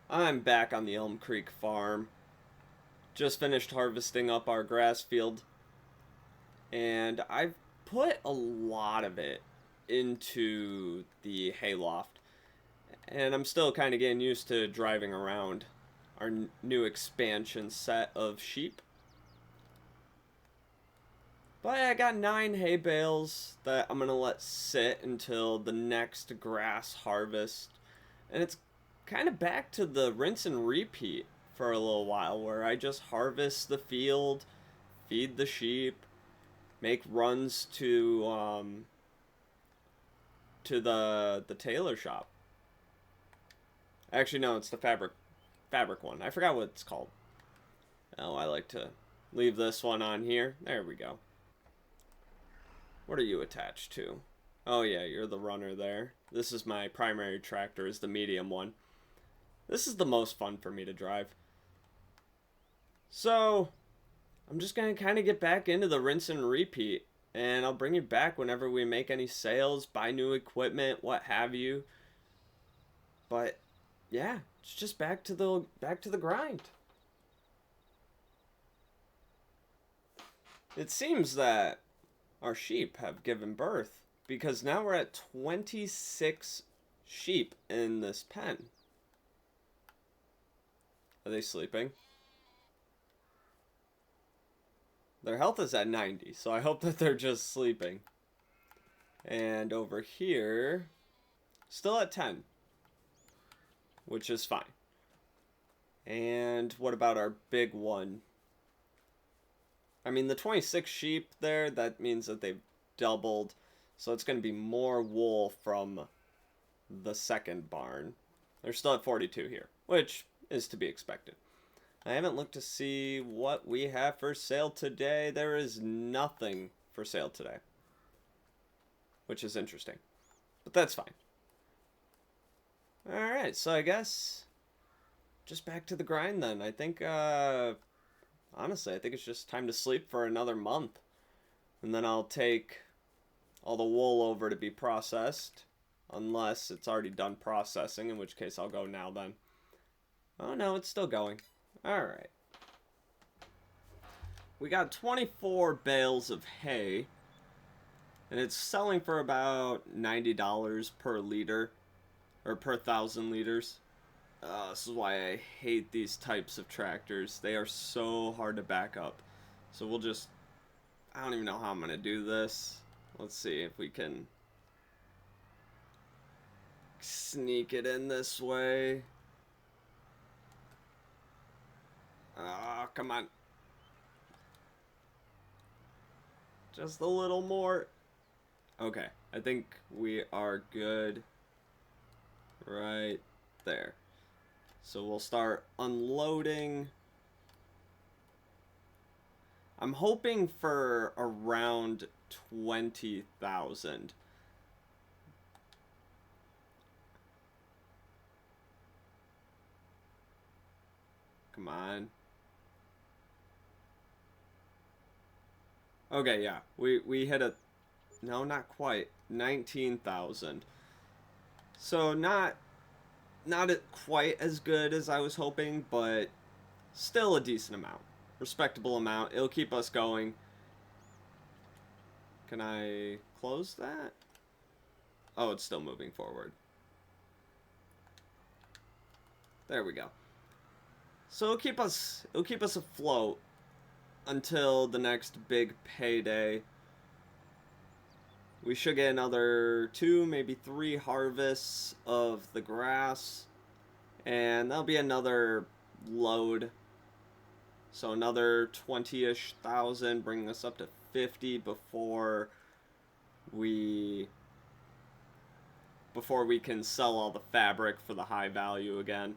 I'm back on the Elm Creek farm. Just finished harvesting up our grass field, and I've put a lot of it into the hayloft. And I'm still kind of getting used to driving around our new expansion set of sheep. But I got 9 hay bales that I'm going to let sit until the next grass harvest. And it's kind of back to the rinse and repeat for a little while where I just harvest the field, feed the sheep, make runs to the tailor shop. Actually, no, it's the fabric one. I forgot what it's called. Oh, I like to leave this one on here. There we go. What are you attached to? Oh yeah, you're the runner there. This is my primary tractor, is the medium one. This is the most fun for me to drive. So, I'm just going to kind of get back into the rinse and repeat. And I'll bring you back whenever we make any sales, buy new equipment, what have you. But yeah, it's just back to the grind. It seems that our sheep have given birth because now we're at 26 sheep in this pen. Are they sleeping? Their health is at 90, so I hope that they're just sleeping. And over here, still at 10, which is fine. And what about our big one? I mean, the 26 sheep there, that means that they've doubled. So it's going to be more wool from the second barn. They're still at 42 here, which is to be expected. I haven't looked to see what we have for sale today. There is nothing for sale today, which is interesting. But that's fine. Alright, so I guess just back to the grind then. I think, honestly, I think it's just time to sleep for another month. And then I'll take all the wool over to be processed. Unless it's already done processing, in which case I'll go now then. Oh no, it's still going. Alright. We got 24 bales of hay. And it's selling for about $90 per liter. Or per 1,000 liters. This is why I hate these types of tractors. They are so hard to back up. So we'll just... I don't even know how I'm going to do this. Let's see if we can sneak it in this way. Oh, come on. Just a little more. Okay, I think we are good right there. So we'll start unloading. I'm hoping for around 20,000. Come on. Okay, yeah. We hit a... No, not quite. 19,000. So not quite as good as I was hoping, but still a decent amount. Respectable amount. It'll keep us going. Can I close that? Oh, it's still moving forward. There we go. So it'll keep us afloat until the next big payday. We should get another 2, maybe 3 harvests of the grass. And that'll be another load. So another 20-ish thousand, bringing us up to 50 we before we can sell all the fabric for the high value again.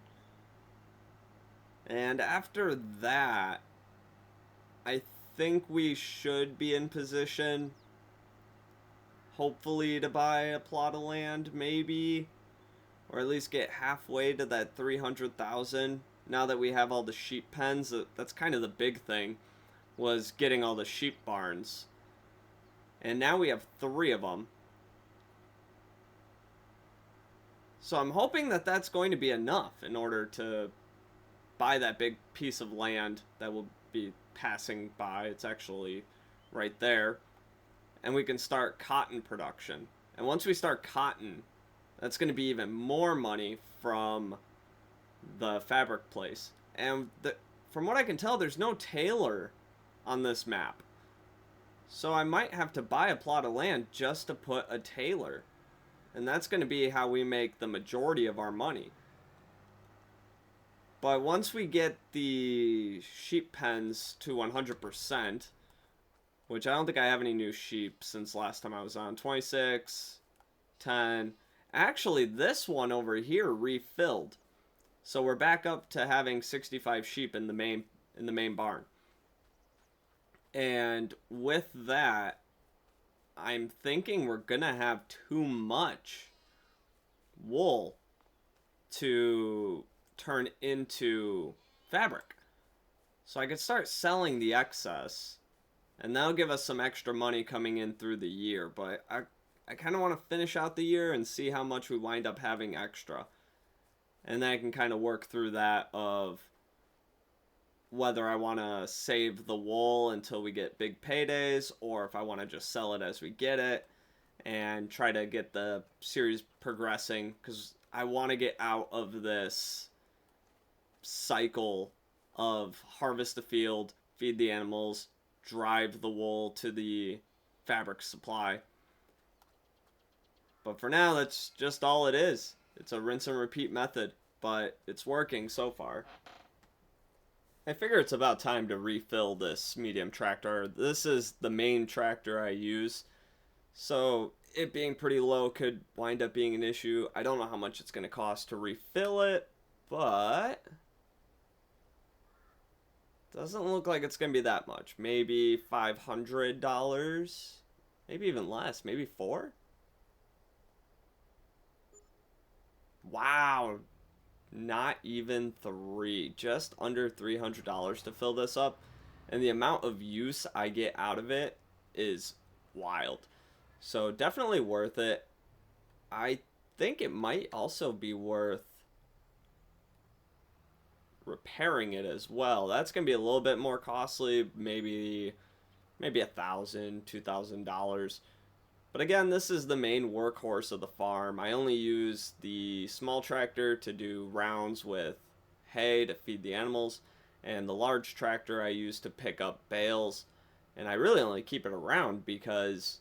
And after that, I think we should be in position, hopefully, to buy a plot of land, maybe, or at least get halfway to that 300,000. Now that we have all the sheep pens, that's kind of the big thing, was getting all the sheep barns. And now we have 3 of them. So I'm hoping that that's going to be enough in order to buy that big piece of land that will be passing by. It's actually right there. And we can start cotton production. And once we start cotton, that's going to be even more money from the fabric place. And from what I can tell, there's no tailor on this map. So I might have to buy a plot of land just to put a tailor. And that's going to be how we make the majority of our money. But once we get the sheep pens to 100%, which I don't think I have any new sheep since last time I was on, 26, 10. Actually, this one over here refilled. So we're back up to having 65 sheep in the main barn. And with that, I'm thinking we're going to have too much wool to turn into fabric. So I could start selling the excess, and that'll give us some extra money coming in through the year. But I kind of want to finish out the year and see how much we wind up having extra. And then I can kind of work through that of whether I want to save the wool until we get big paydays, or if I want to just sell it as we get it and try to get the series progressing, because I want to get out of this cycle of harvest the field, feed the animals, drive the wool to the fabric supply. But for now, that's just all it is. It's a rinse and repeat method, but it's working so far. I figure it's about time to refill this medium tractor. This is the main tractor I use, so it being pretty low could wind up being an issue. I don't know how much it's going to cost to refill it, but doesn't look like it's going to be that much. Maybe $500, maybe even less, maybe $4. Wow. Not even $3, just under $300 to fill this up, and the amount of use I get out of it is wild. So definitely worth it. I think it might also be worth repairing it as well. That's gonna be a little bit more costly, maybe $1,000, $2,000. But again, this is the main workhorse of the farm. I only use the small tractor to do rounds with hay to feed the animals, and the large tractor I use to pick up bales. And I really only keep it around because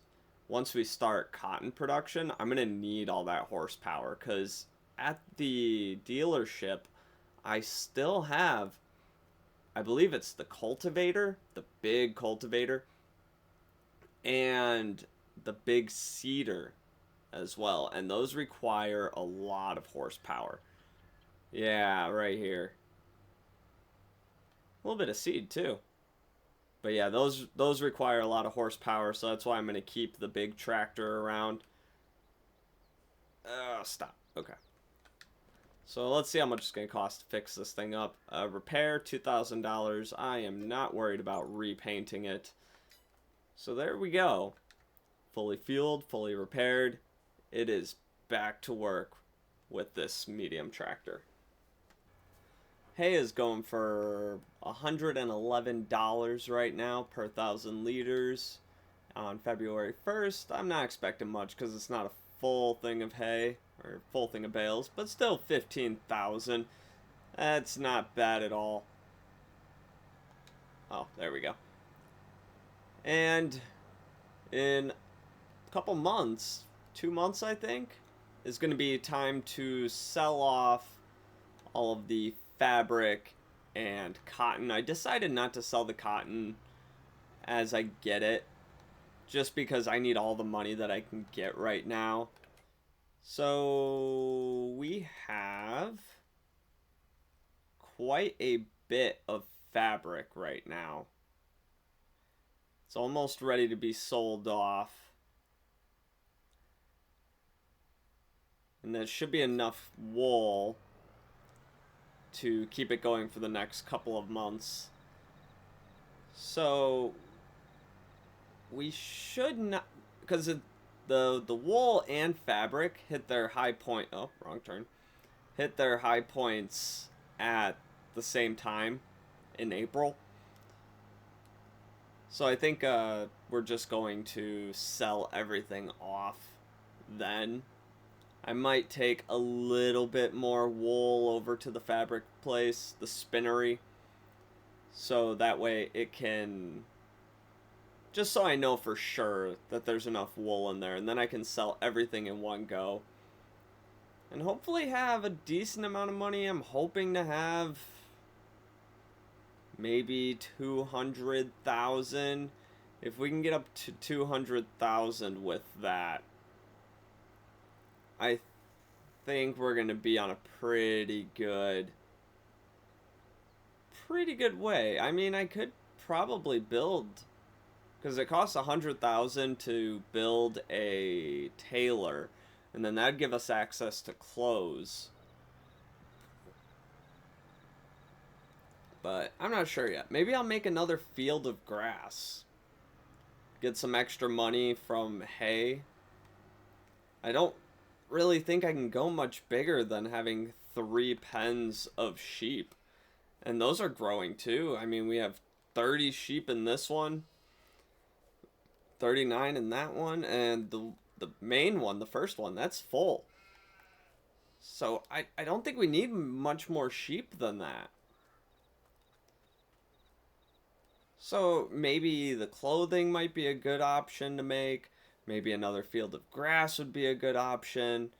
once we start cotton production, I'm going to need all that horsepower, because at the dealership, I still have, I believe it's the cultivator, the big cultivator, and the big seeder as well, and those require a lot of horsepower. Yeah, right here. A little bit of seed too. But yeah, those require a lot of horsepower, so that's why I'm going to keep the big tractor around. Stop. Okay. So let's see how much it's going to cost to fix this thing up. Repair, $2,000. I am not worried about repainting it. So there we go. Fully fueled, fully repaired. It is back to work with this medium tractor. Hay is going for $111 right now per 1,000 liters on February 1st. I'm not expecting much because it's not a full thing of hay or full thing of bales, but still 15,000. That's not bad at all. Oh, there we go. And in a couple months, 2 months I think, is going to be time to sell off all of the fabric and cotton. I decided not to sell the cotton as I get it, just because I need all the money that I can get right now. So we have quite a bit of fabric right now. It's almost ready to be sold off. And there should be enough wool to keep it going for the next couple of months. So we should not, because the wool and fabric hit their high point. Oh, wrong turn. Hit their high points at the same time in April. So I think we're just going to sell everything off then. I might take a little bit more wool over to the fabric place, the spinnery, so that way it can, just so I know for sure that there's enough wool in there, and then I can sell everything in one go. And hopefully have a decent amount of money. I'm hoping to have maybe 200,000. If we can get up to 200,000 with that, I think we're going to be on a pretty good way. I mean, I could probably build, because it costs 100,000 to build a tailor, and then that'd give us access to clothes. But I'm not sure yet. Maybe I'll make another field of grass. Get some extra money from hay. I don't really think I can go much bigger than having 3 pens of sheep. And those are growing too. I mean, we have 30 sheep in this one, 39 in that one, and the main one, the first one, that's full. So I don't think we need much more sheep than that. So maybe the clothing might be a good option to make. Maybe another field of grass would be a good option.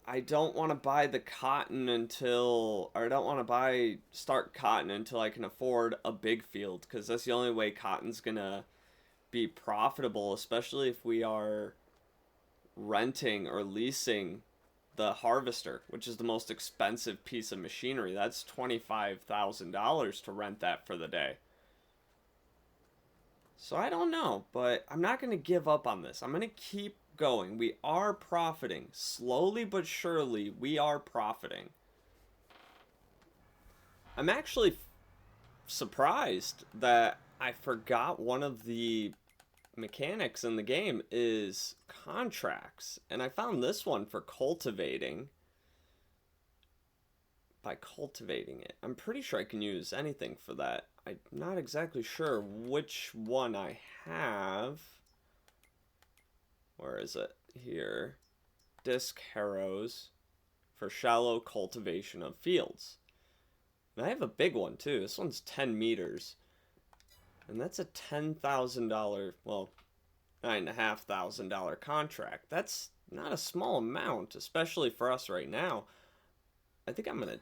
I don't want to buy the cotton until, or I don't want to start cotton until I can afford a big field, because that's the only way cotton's gonna be profitable, especially if we are renting or leasing the harvester, which is the most expensive piece of machinery. That's $25,000 to rent that for the day. So I don't know, but I'm not going to give up on this. I'm going to keep going. We are profiting. Slowly but surely, we are profiting. I'm actually surprised that I forgot one of the mechanics in the game is contracts, and I found this one for cultivating. By cultivating it, I'm pretty sure I can use anything for that. I'm not exactly sure which one I have. Where is it? Here. Disc harrows for shallow cultivation of fields. And I have a big one too. This one's 10 meters. And that's a $10,000, well, $9,500 contract. That's not a small amount, especially for us right now. I think I'm gonna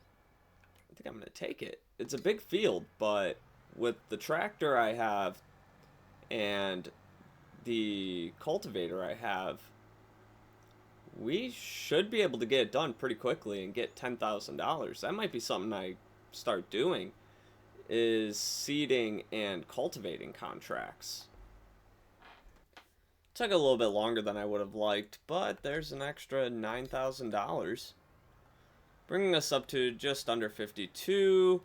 take it. It's a big field, but with the tractor I have and the cultivator I have, we should be able to get it done pretty quickly and get $10,000. That might be something I start doing, is seeding and cultivating contracts. Took a little bit longer than I would have liked, but there's an extra $9,000. Bringing us up to just under 52.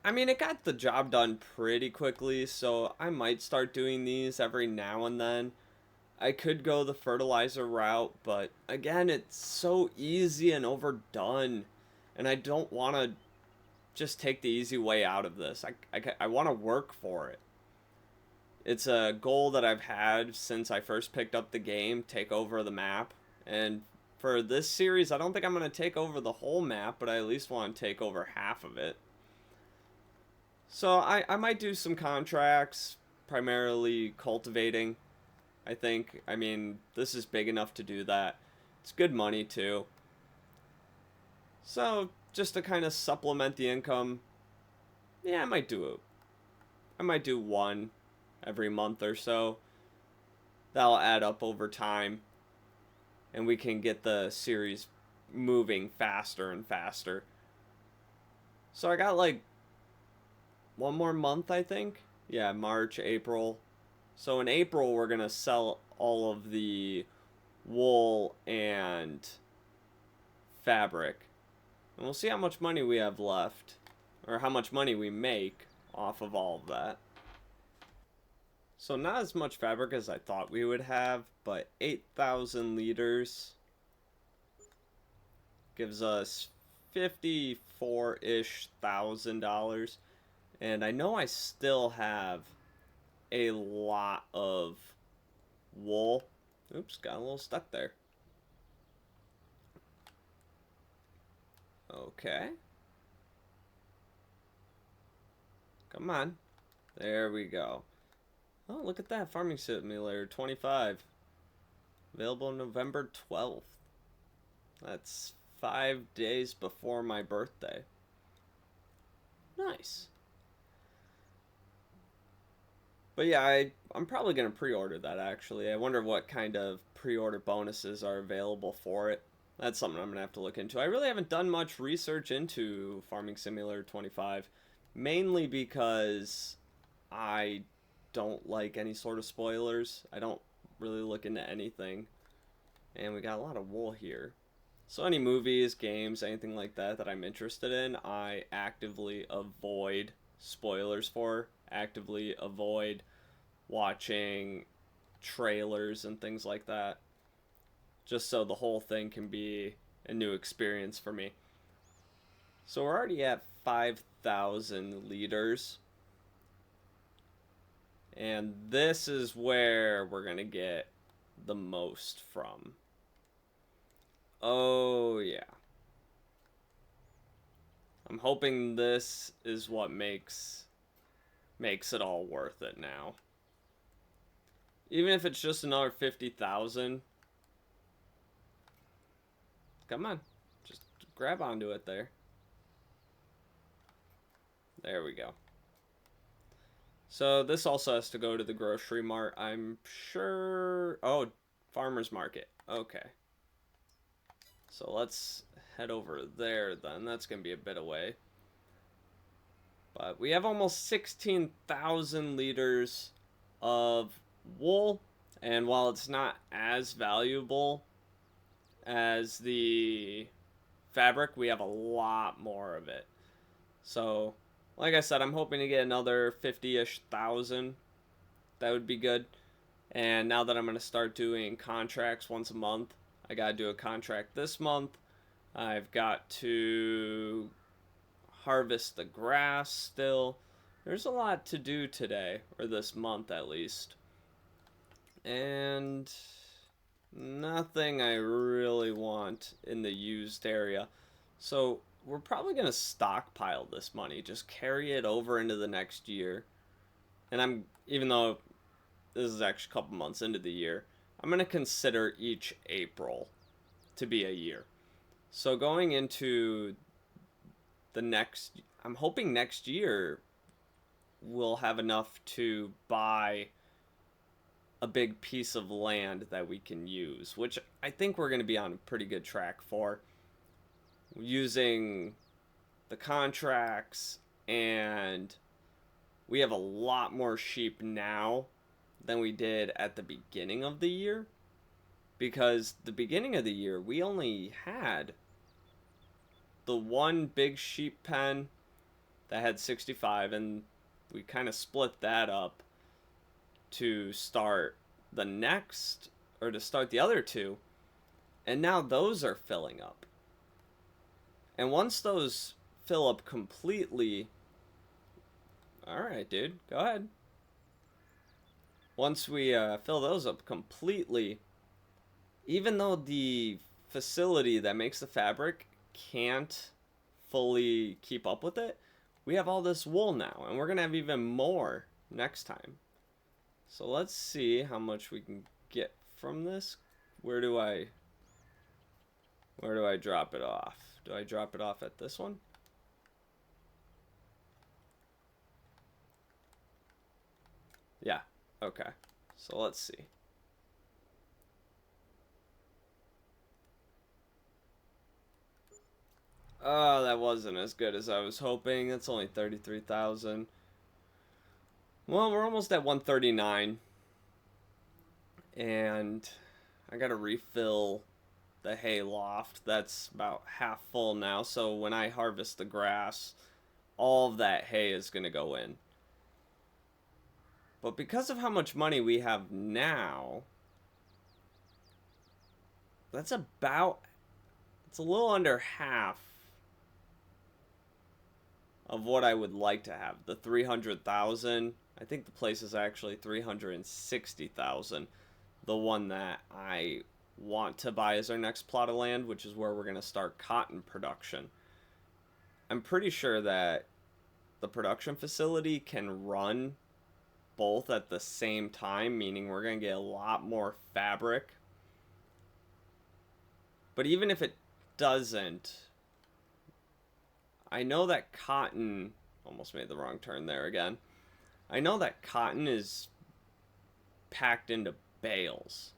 I mean, it got the job done pretty quickly, so I might start doing these every now and then. I could go the fertilizer route, but again, it's so easy and overdone, and I don't want to just take the easy way out of this. I want to work for it. It's a goal that I've had since I first picked up the game, take over the map, and for this series, I don't think I'm going to take over the whole map, but I at least want to take over half of it. So I might do some contracts, primarily cultivating, I think. I mean, this is big enough to do that. It's good money, too. So, just to kind of supplement the income, yeah, I might do it. I might do one every month or so. That'll add up over time, and we can get the series moving faster and faster. So I got like one more month, I think. Yeah, March, April. So in April, we're going to sell all of the wool and fabric. And we'll see how much money we have left, or how much money we make off of all of that. So not as much fabric as I thought we would have, but 8,000 liters gives us 54-ish thousand dollars. And I know I still have a lot of wool. Oops, got a little stuck there. Okay. Come on. There we go. Oh, look at that. Farming Simulator 25. Available November 12th. That's 5 days before my birthday. Nice. But yeah, I'm probably going to pre-order that, actually. I wonder what kind of pre-order bonuses are available for it. That's something I'm going to have to look into. I really haven't done much research into Farming Simulator 25. Mainly because I don't like any sort of spoilers. I don't really look into anything. And we got a lot of wool here. So any movies, games, anything like that that I'm interested in, I actively avoid spoilers for. Actively avoid watching trailers and things like that. Just so the whole thing can be a new experience for me. So we're already at 5,000 liters. And this is where we're going to get the most from. Oh, yeah. I'm hoping this is what makes it all worth it now. Even if it's just another 50,000. Come on. Just grab onto it there. There we go. So this also has to go to the grocery mart, I'm sure. Oh, farmer's market. Okay. So let's head over there then. That's going to be a bit away. But we have almost 16,000 liters of wool. And while it's not as valuable as the fabric, we have a lot more of it. So, like I said, I'm hoping to get another 50-ish thousand. That would be good. And now that I'm going to start doing contracts once a month, I got to do a contract this month. I've got to harvest the grass still. There's a lot to do today, or this month at least. And nothing I really want in the used area. So we're probably going to stockpile this money, just carry it over into the next year. And even though this is actually a couple months into the year, I'm going to consider each April to be a year. So going into the next, I'm hoping next year we'll have enough to buy a big piece of land that we can use, which I think we're going to be on a pretty good track for, using the contracts. And we have a lot more sheep now than we did at the beginning of the year, because the beginning of the year we only had the one big sheep pen that had 65, and we kind of split that up to start the next, or to start the other two, and now those are filling up. And once those fill up completely, alright dude, go ahead. Once we fill those up completely, even though the facility that makes the fabric can't fully keep up with it, we have all this wool now, and we're going to have even more next time. So let's see how much we can get from this. Where do I drop it off? Do I drop it off at this one? Yeah, okay. So let's see. Oh, that wasn't as good as I was hoping. That's only 33,000. Well, we're almost at 139. And I gotta refill the hay loft. That's about half full now. So when I harvest the grass, all of that hay is gonna go in. But because of how much money we have now, that's about, it's a little under half of what I would like to have. The 300,000, I think the place is actually 360,000. The one that I want to buy as our next plot of land, which is where we're going to start cotton production. I'm pretty sure that the production facility can run both at the same time, meaning we're going to get a lot more fabric. But even if it doesn't, I know that cotton, almost made the wrong turn there again. I know that cotton is packed into bales.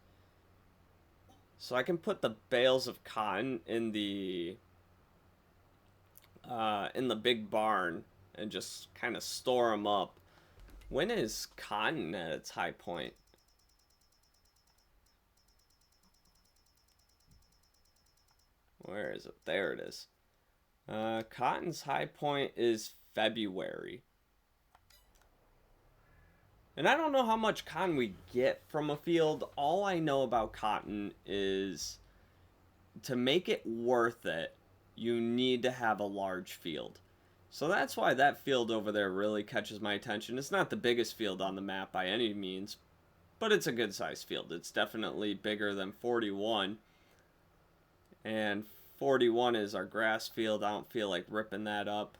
So I can put the bales of cotton in the big barn and just kind of store them up. When is cotton at its high point? Where is it? There it is. Cotton's high point is February. And I don't know how much cotton we get from a field. All I know about cotton is to make it worth it, you need to have a large field. So that's why that field over there really catches my attention. It's not the biggest field on the map by any means, but it's a good sized field. It's definitely bigger than 41. And 41 is our grass field. I don't feel like ripping that up.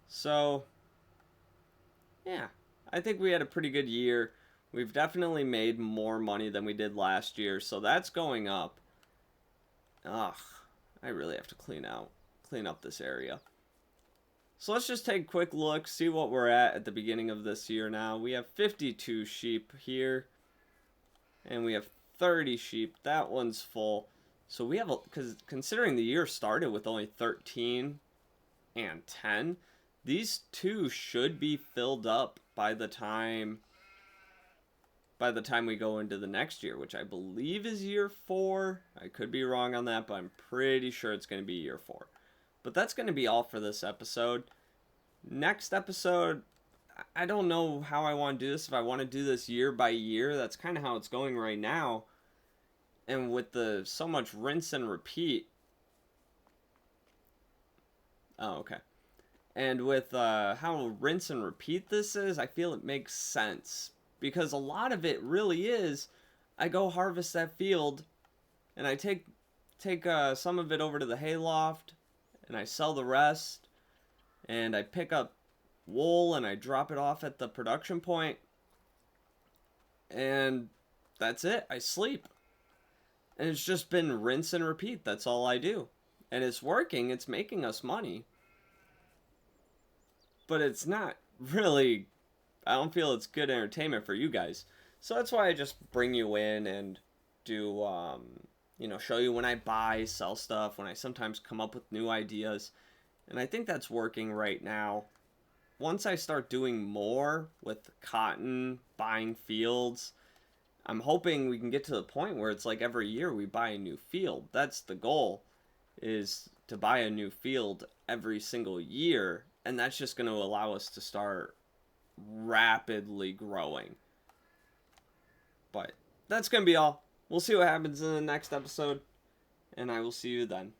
So, yeah, I think we had a pretty good year. We've definitely made more money than we did last year, so that's going up. Ugh, I really have to clean up this area. So let's just take a quick look, see what we're at the beginning of this year now. We have 52 sheep here, and we have 30 sheep. That one's full. So we have, because considering the year started with only 13 and 10, these two should be filled up by the time we go into the next year, which I believe is year 4. I could be wrong on that, but I'm pretty sure it's going to be year 4. But that's going to be all for this episode. Next episode, I don't know how I want to do this. If I want to do this year by year, that's kind of how it's going right now. And with so much rinse and repeat. Oh, okay. And with how rinse and repeat this is, I feel it makes sense. Because a lot of it really is, I go harvest that field, and I take some of it over to the hayloft, and I sell the rest, and I pick up wool, and I drop it off at the production point, and that's it. I sleep. And it's just been rinse and repeat. That's all I do. And it's working. It's making us money. But it's not really, I don't feel it's good entertainment for you guys. So that's why I just bring you in and do, show you when I buy, sell stuff, when I sometimes come up with new ideas. And I think that's working right now. Once I start doing more with cotton, buying fields, I'm hoping we can get to the point where it's like every year we buy a new field. That's the goal, is to buy a new field every single year. And that's just going to allow us to start rapidly growing. But that's going to be all. We'll see what happens in the next episode. And I will see you then.